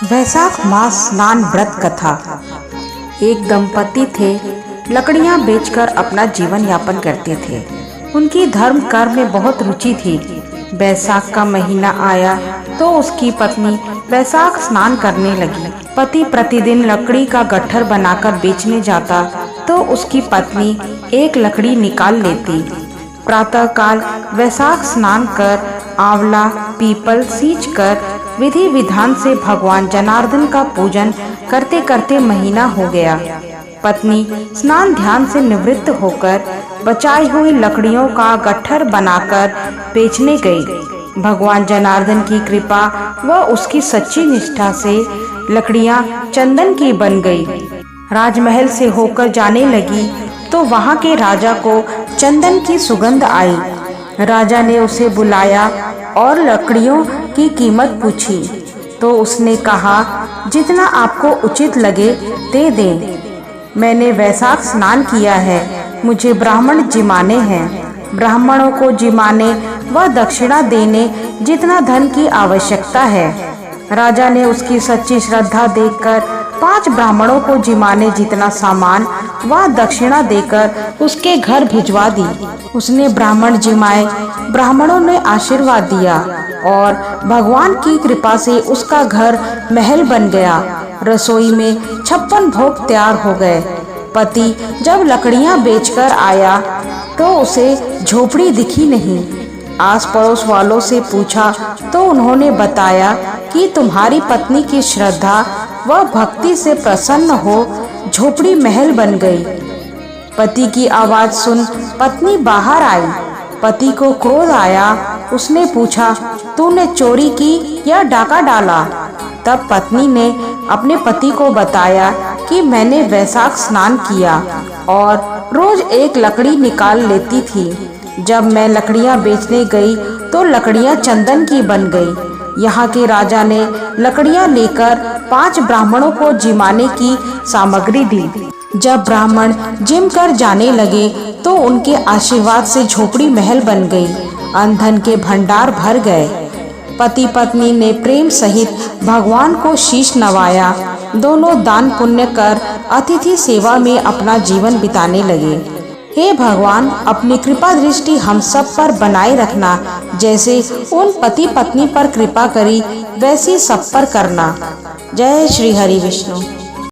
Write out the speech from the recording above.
वैशाख मास स्नान व्रत कथा। एक दंपति थे, लकड़ियां बेचकर अपना जीवन यापन करते थे। उनकी धर्म कर्म में बहुत रुचि थी। वैशाख का महीना आया तो उसकी पत्नी वैशाख स्नान करने लगी। पति प्रतिदिन लकड़ी का गट्ठर बनाकर बेचने जाता तो उसकी पत्नी एक लकड़ी निकाल लेती। प्रातःकाल वैशाख स्नान कर आंवला पीपल सींच कर विधि विधान से भगवान जनार्दन का पूजन करते करते महीना हो गया। पत्नी स्नान ध्यान से निवृत्त होकर बचाई हुई लकड़ियों का गट्ठर बनाकर बेचने गई। भगवान जनार्दन की कृपा व उसकी सच्ची निष्ठा से लकड़ियां चंदन की बन गई। राजमहल से होकर जाने लगी तो वहां के राजा को चंदन की सुगंध आई। राजा ने उसे बुलाया और लकड़ियों की कीमत पूछी तो उसने कहा, जितना आपको उचित लगे दे दें। मैंने वैशाख स्नान किया है, मुझे ब्राह्मण जिमाने हैं। ब्राह्मणों को जिमाने व दक्षिणा देने जितना धन की आवश्यकता है। राजा ने उसकी सच्ची श्रद्धा देखकर 5 ब्राह्मणों को जिमाने जितना सामान व दक्षिणा देकर उसके घर भिजवा दी। उसने ब्राह्मण जिमाए, ब्राह्मणों ने आशीर्वाद दिया और भगवान की कृपा से उसका घर महल बन गया। रसोई में 56 भोग तैयार हो गए। पति जब लकड़ियां बेचकर आया तो उसे झोपड़ी दिखी नहीं। आस पड़ोस वालों से पूछा तो उन्होंने बताया कि तुम्हारी पत्नी की श्रद्धा व भक्ति से प्रसन्न हो झोपड़ी महल बन गई। पति की आवाज सुन पत्नी बाहर आई। पति को क्रोध आया। उसने पूछा, तूने चोरी की या डाका डाला? तब पत्नी ने अपने पति को बताया कि मैंने वैशाख स्नान किया और रोज एक लकड़ी निकाल लेती थी। जब मैं लकड़ियां बेचने गई तो लकड़ियां चंदन की बन गई। यहाँ के राजा ने लकड़ियां लेकर 5 ब्राह्मणों को जिमाने की सामग्री दी। जब ब्राह्मण जिम कर जाने लगे तो उनके आशीर्वाद से झोपड़ी महल बन गई। अन्न धन के भंडार भर गए। पति पत्नी ने प्रेम सहित भगवान को शीश नवाया। दोनों दान पुण्य कर अतिथि सेवा में अपना जीवन बिताने लगे। हे भगवान, अपनी कृपा दृष्टि हम सब पर बनाए रखना। जैसे उन पति पत्नी पर कृपा करी वैसी सब पर करना। जय श्री हरि विष्णु।